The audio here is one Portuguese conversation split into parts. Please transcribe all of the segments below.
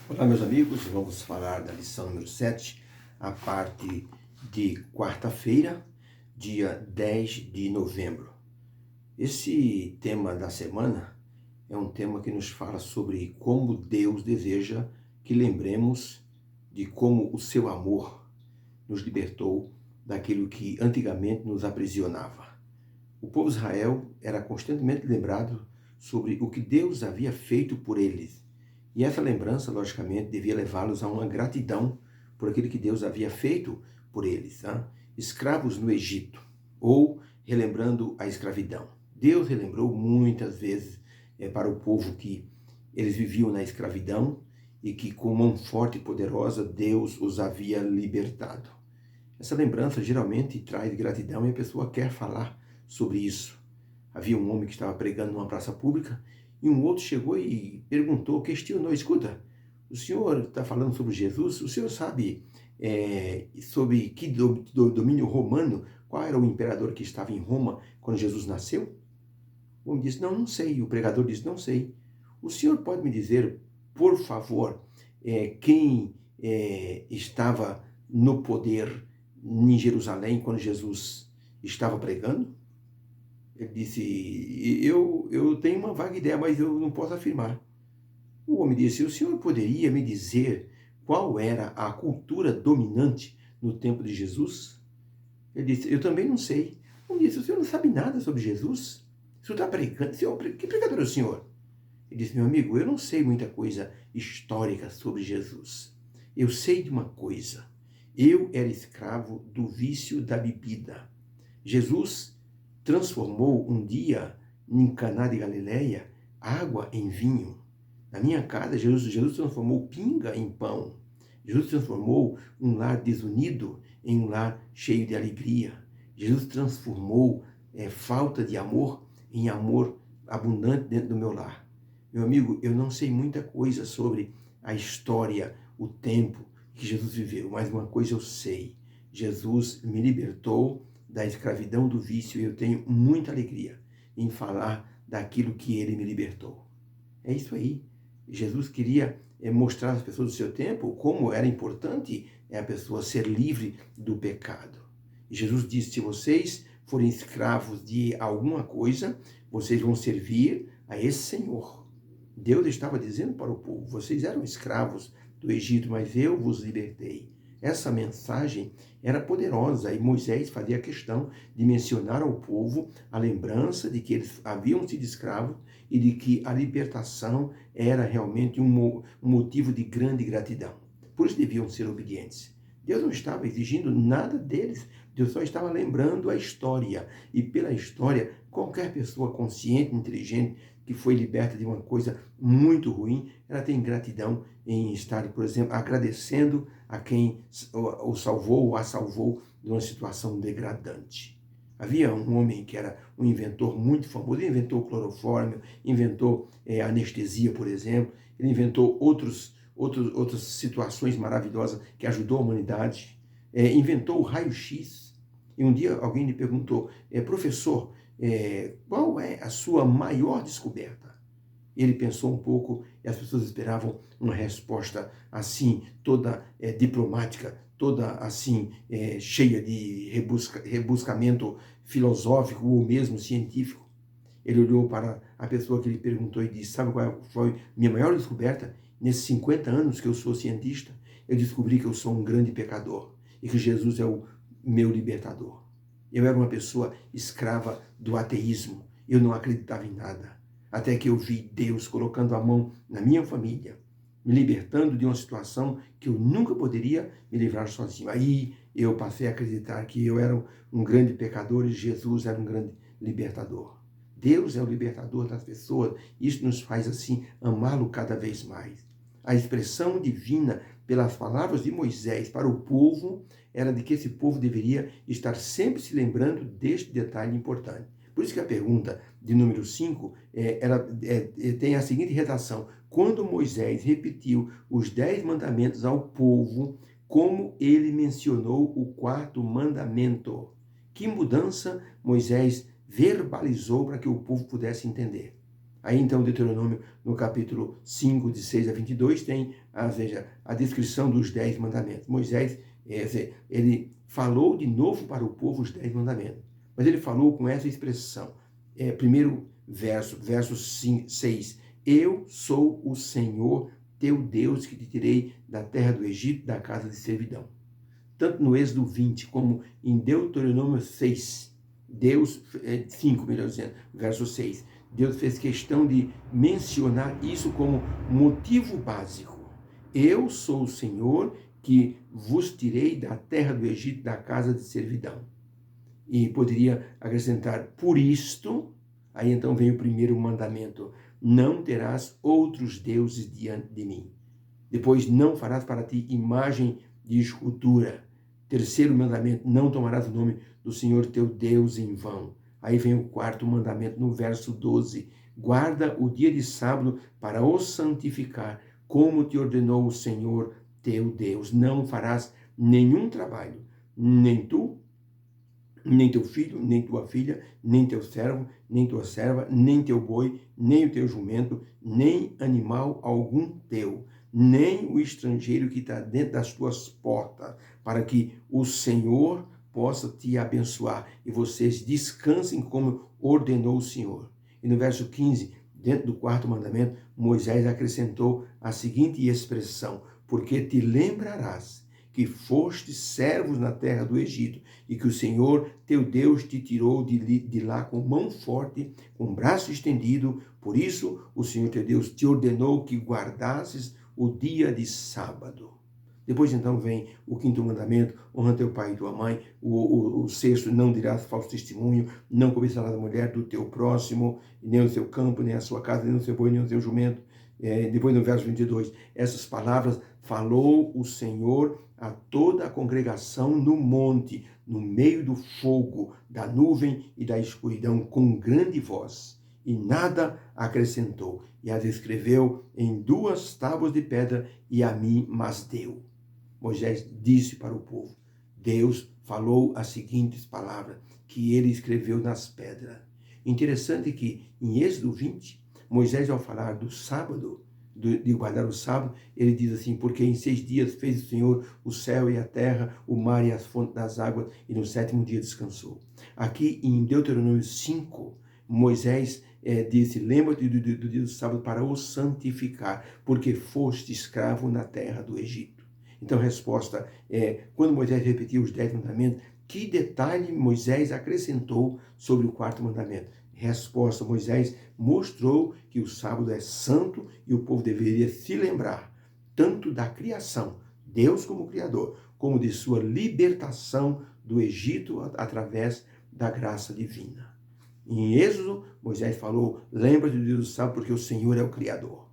Olá, meus amigos, vamos falar da lição número 7, a parte de quarta-feira, dia 10 de novembro. Esse tema da semana é um tema que nos fala sobre como Deus deseja que lembremos de como o seu amor nos libertou daquilo que antigamente nos aprisionava. O povo de Israel era constantemente lembrado sobre o que Deus havia feito por eles. E essa lembrança, logicamente, devia levá-los a uma gratidão por aquilo que Deus havia feito por eles. Escravos no Egito, ou relembrando a escravidão. Deus relembrou muitas vezes para o povo que eles viviam na escravidão e que com mão forte e poderosa Deus os havia libertado. Essa lembrança geralmente traz gratidão e a pessoa quer falar sobre isso. Havia um homem que estava pregando numa praça pública e um outro chegou e perguntou, questionou: escuta, o senhor está falando sobre Jesus? O senhor sabe sobre que domínio romano, qual era o imperador que estava em Roma quando Jesus nasceu? O homem disse: não sei. O pregador disse: não sei. O senhor pode me dizer, por favor, quem estava no poder em Jerusalém quando Jesus estava pregando? Ele disse: eu tenho uma vaga ideia, mas eu não posso afirmar. O homem disse: o senhor poderia me dizer qual era a cultura dominante no tempo de Jesus? Ele disse: eu também não sei. O homem disse: o senhor não sabe nada sobre Jesus? O senhor está pregando? Que pregador é o senhor? Ele disse: meu amigo, eu não sei muita coisa histórica sobre Jesus. Eu sei de uma coisa. Eu era escravo do vício da bebida. Jesus transformou um dia, em Caná de Galileia, água em vinho. Na minha casa, Jesus transformou pinga em pão. Jesus transformou um lar desunido em um lar cheio de alegria. Jesus transformou falta de amor em amor abundante dentro do meu lar. Meu amigo, eu não sei muita coisa sobre a história, o tempo que Jesus viveu, mas uma coisa eu sei: Jesus me libertou da escravidão do vício e eu tenho muita alegria em falar daquilo que ele me libertou. É isso aí. Jesus queria mostrar às pessoas do seu tempo como era importante a pessoa ser livre do pecado. Jesus disse: se vocês forem escravos de alguma coisa, vocês vão servir a esse Senhor. Deus estava dizendo para o povo: vocês eram escravos do Egito, mas eu vos libertei. Essa mensagem era poderosa e Moisés fazia questão de mencionar ao povo a lembrança de que eles haviam sido escravos e de que a libertação era realmente um motivo de grande gratidão. Por isso deviam ser obedientes. Deus não estava exigindo nada deles, Deus só estava lembrando a história. E pela história, qualquer pessoa consciente, inteligente, que foi liberta de uma coisa muito ruim, ela tem gratidão em estar, por exemplo, agradecendo a quem o salvou ou a salvou de uma situação degradante. Havia um homem que era um inventor muito famoso, ele inventou clorofórmio, inventou anestesia, por exemplo, ele inventou outras situações maravilhosas que ajudou a humanidade, inventou o raio-x. E um dia alguém lhe perguntou: professor, qual é a sua maior descoberta? Ele pensou um pouco e as pessoas esperavam uma resposta assim, toda diplomática, toda assim, cheia de rebuscamento filosófico ou mesmo científico. Ele olhou para a pessoa que lhe perguntou e disse: sabe qual foi minha maior descoberta? Nesses 50 anos que eu sou cientista, eu descobri que eu sou um grande pecador e que Jesus é o meu libertador. Eu era uma pessoa escrava do ateísmo, eu não acreditava em nada. Até que eu vi Deus colocando a mão na minha família, me libertando de uma situação que eu nunca poderia me livrar sozinho. Aí eu passei a acreditar que eu era um grande pecador e Jesus era um grande libertador. Deus é o libertador das pessoas. Isso nos faz, assim, amá-lo cada vez mais. A expressão divina pelas palavras de Moisés para o povo era de que esse povo deveria estar sempre se lembrando deste detalhe importante. Por isso que a pergunta de número 5 tem a seguinte redação: quando Moisés repetiu os 10 mandamentos ao povo, como ele mencionou o quarto mandamento? Que mudança Moisés verbalizou para que o povo pudesse entender? Aí então Deuteronômio, no capítulo 5, de 6 a 22, tem a descrição dos 10 mandamentos. Moisés, ele falou de novo para o povo os 10 mandamentos, mas ele falou com essa expressão. Primeiro verso 6, eu sou o Senhor teu Deus que te tirei da terra do Egito, da casa de servidão. Tanto no Êxodo 20 como em Deuteronômio 6, 5, melhor dizendo, verso 6, Deus fez questão de mencionar isso como motivo básico. Eu sou o Senhor que vos tirei da terra do Egito, da casa de servidão. E poderia acrescentar, por isto, aí então vem o primeiro mandamento, não terás outros deuses diante de mim. Depois, não farás para ti imagem de escultura. Terceiro mandamento, não tomarás o nome do Senhor teu Deus em vão. Aí vem o quarto mandamento no verso 12. Guarda o dia de sábado para o santificar, como te ordenou o Senhor teu Deus. Não farás nenhum trabalho, nem tu, nem teu filho, nem tua filha, nem teu servo, nem tua serva, nem teu boi, nem o teu jumento, nem animal algum teu, nem o estrangeiro que está dentro das tuas portas, para que o Senhor possa te abençoar e vocês descansem como ordenou o Senhor. E no verso 15, dentro do quarto mandamento, Moisés acrescentou a seguinte expressão, porque te lembrarás que foste servos na terra do Egito, e que o Senhor teu Deus te tirou de lá com mão forte, com braço estendido. Por isso, o Senhor teu Deus te ordenou que guardasses o dia de sábado. Depois, então, vem o quinto mandamento, honra teu pai e tua mãe. O sexto, não dirás falso testemunho, não cobiçarás a mulher do teu próximo, nem o seu campo, nem a sua casa, nem o seu boi, nem o seu jumento. Depois, no verso 22, essas palavras falou o Senhor a toda a congregação no monte, no meio do fogo, da nuvem e da escuridão, com grande voz, e nada acrescentou. E as escreveu em 2 tábuas de pedra, e a mim mas deu. Moisés disse para o povo, Deus falou as seguintes palavras, que ele escreveu nas pedras. Interessante que em Êxodo 20, Moisés, ao falar do sábado, de guardar o sábado, ele diz assim, porque em 6 dias fez o Senhor o céu e a terra, o mar e as fontes das águas, e no 7º dia descansou. Aqui em Deuteronômio 5, Moisés disse, lembra-te do dia do sábado para o santificar, porque foste escravo na terra do Egito. Então a resposta é, quando Moisés repetiu os 10 mandamentos, que detalhe Moisés acrescentou sobre o quarto mandamento? Resposta, Moisés mostrou que o sábado é santo e o povo deveria se lembrar tanto da criação, Deus como Criador, como de sua libertação do Egito através da graça divina. Em Êxodo, Moisés falou, lembra-te do dia do sábado porque o Senhor é o Criador.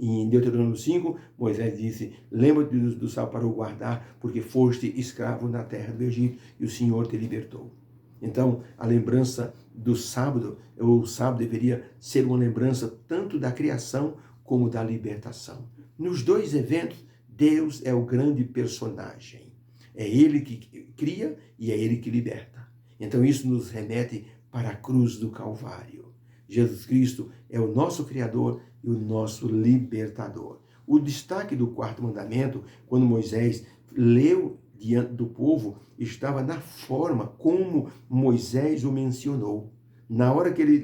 Em Deuteronômio 5, Moisés disse, lembra-te do sábado para o guardar, porque foste escravo na terra do Egito e o Senhor te libertou. Então, a lembrança do sábado, o sábado deveria ser uma lembrança tanto da criação como da libertação. Nos dois eventos, Deus é o grande personagem. É Ele que cria e é Ele que liberta. Então, isso nos remete para a cruz do Calvário. Jesus Cristo é o nosso Criador e o nosso libertador. O destaque do quarto mandamento, quando Moisés leu diante do povo, estava na forma como Moisés o mencionou. Na hora que ele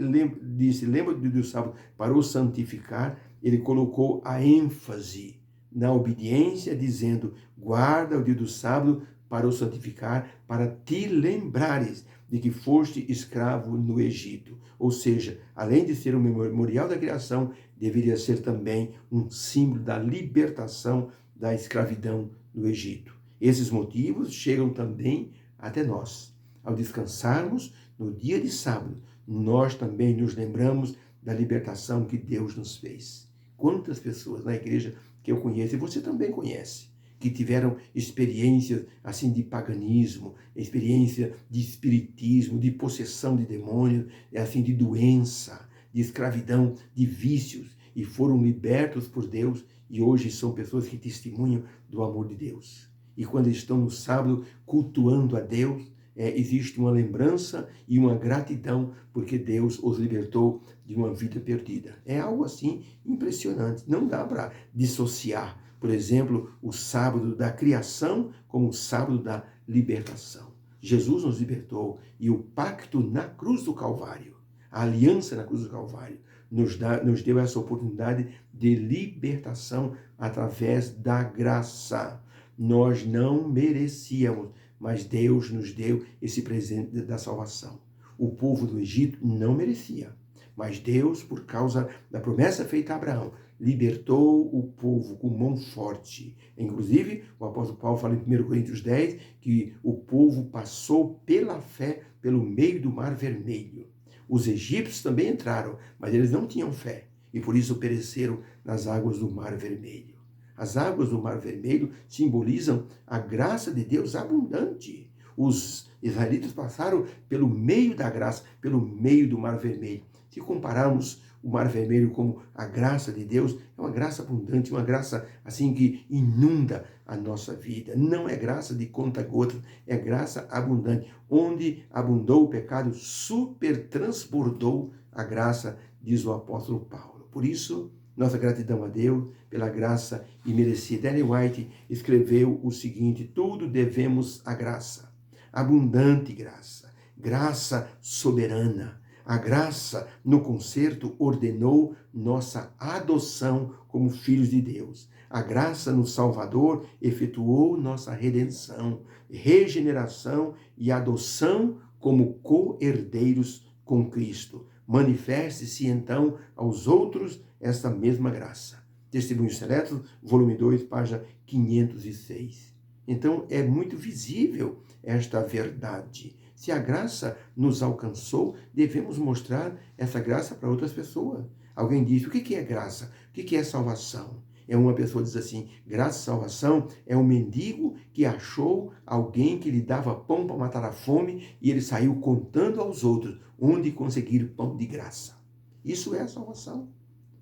disse, lembra-te do sábado para o santificar, ele colocou a ênfase na obediência, dizendo, guarda o dia do sábado para o santificar, para te lembrares de que foste escravo no Egito. Ou seja, além de ser um memorial da criação, deveria ser também um símbolo da libertação da escravidão no Egito. Esses motivos chegam também até nós. Ao descansarmos no dia de sábado, nós também nos lembramos da libertação que Deus nos fez. Quantas pessoas na igreja que eu conheço, e você também conhece, que tiveram experiências assim de paganismo, experiência de espiritismo, de possessão de demônios, assim de doença, de escravidão, de vícios, e foram libertos por Deus, e hoje são pessoas que testemunham do amor de Deus. E quando estão no sábado cultuando a Deus, existe uma lembrança e uma gratidão porque Deus os libertou de uma vida perdida. É algo assim impressionante. Não dá para dissociar, por exemplo, o sábado da criação como o sábado da libertação. Jesus nos libertou e o pacto na cruz do Calvário, a aliança na cruz do Calvário, nos deu essa oportunidade de libertação através da graça. Nós não merecíamos, mas Deus nos deu esse presente da salvação. O povo do Egito não merecia, mas Deus, por causa da promessa feita a Abraão, libertou o povo com mão forte. Inclusive, o apóstolo Paulo fala em 1 Coríntios 10 que o povo passou pela fé pelo meio do Mar Vermelho. Os egípcios também entraram, mas eles não tinham fé e por isso pereceram nas águas do Mar Vermelho. As águas do Mar Vermelho simbolizam a graça de Deus abundante. Os israelitas passaram pelo meio da graça, pelo meio do Mar Vermelho. Se compararmos o Mar Vermelho como a graça de Deus, é uma graça abundante, uma graça assim que inunda a nossa vida. Não é graça de conta-gotas, é graça abundante. Onde abundou o pecado, supertransbordou a graça, diz o apóstolo Paulo. Por isso, nossa gratidão a Deus pela graça imerecida. Ellen White escreveu o seguinte: tudo devemos à graça, abundante graça, graça soberana. A graça, no concerto, ordenou nossa adoção como filhos de Deus. A graça no Salvador efetuou nossa redenção, regeneração e adoção como co-herdeiros com Cristo. Manifeste-se, então, aos outros esta mesma graça. Testemunhos Seletos, volume 2, página 506. Então, é muito visível esta verdade. Se a graça nos alcançou, devemos mostrar essa graça para outras pessoas. Alguém diz, o que é graça? O que é salvação? Uma pessoa diz assim, graça e salvação é um mendigo que achou alguém que lhe dava pão para matar a fome e ele saiu contando aos outros onde conseguir pão de graça. Isso é a salvação.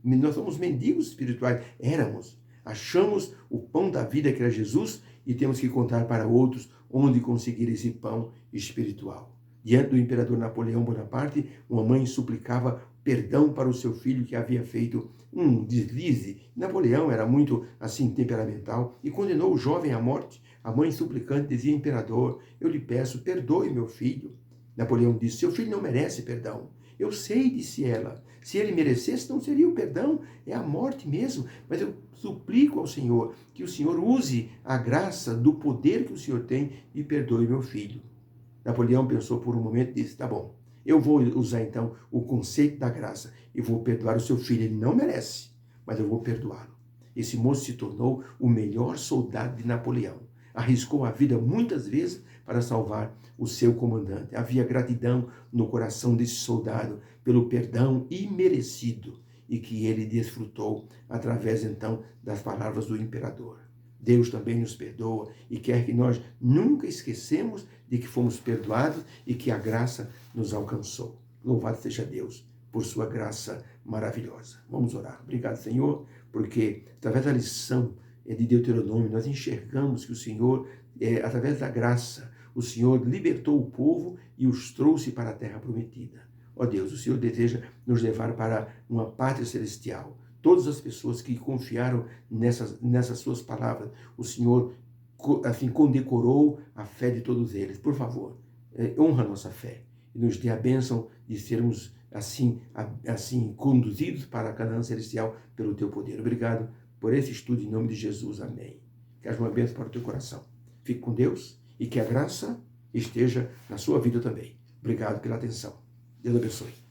Nós somos mendigos espirituais, éramos. Achamos o pão da vida que era Jesus e temos que contar para outros onde conseguir esse pão espiritual. Diante do imperador Napoleão Bonaparte, uma mãe suplicava perdão para o seu filho que havia feito um deslize. Napoleão era muito assim temperamental e condenou o jovem à morte. A mãe suplicante dizia: imperador, eu lhe peço, perdoe meu filho. Napoleão disse: seu filho não merece perdão. Eu sei, disse ela, se ele merecesse não seria o perdão, é a morte mesmo, mas eu suplico ao Senhor que o Senhor use a graça do poder que o Senhor tem e perdoe meu filho. Napoleão pensou por um momento e disse: tá bom, eu vou usar então o conceito da graça e vou perdoar o seu filho, ele não merece, mas eu vou perdoá-lo. Esse moço se tornou o melhor soldado de Napoleão. Arriscou a vida muitas vezes para salvar o seu comandante. Havia gratidão no coração desse soldado pelo perdão imerecido e que ele desfrutou através então das palavras do imperador. Deus também nos perdoa e quer que nós nunca esquecemos de que fomos perdoados e que a graça nos alcançou. Louvado seja Deus por sua graça maravilhosa. Vamos orar. Obrigado, Senhor, porque através da lição de Deuteronômio nós enxergamos que o Senhor, através da graça, o Senhor libertou o povo e os trouxe para a terra prometida. Ó Deus, o Senhor deseja nos levar para uma pátria celestial. Todas as pessoas que confiaram nessas suas palavras, o Senhor assim condecorou a fé de todos eles. Por favor, honra a nossa fé e nos dê a bênção de sermos assim conduzidos para a Canaã celestial pelo teu poder. Obrigado por esse estudo em nome de Jesus. Amém. Que haja uma bênção para o teu coração. Fique com Deus e que a graça esteja na sua vida também. Obrigado pela atenção. Deus abençoe.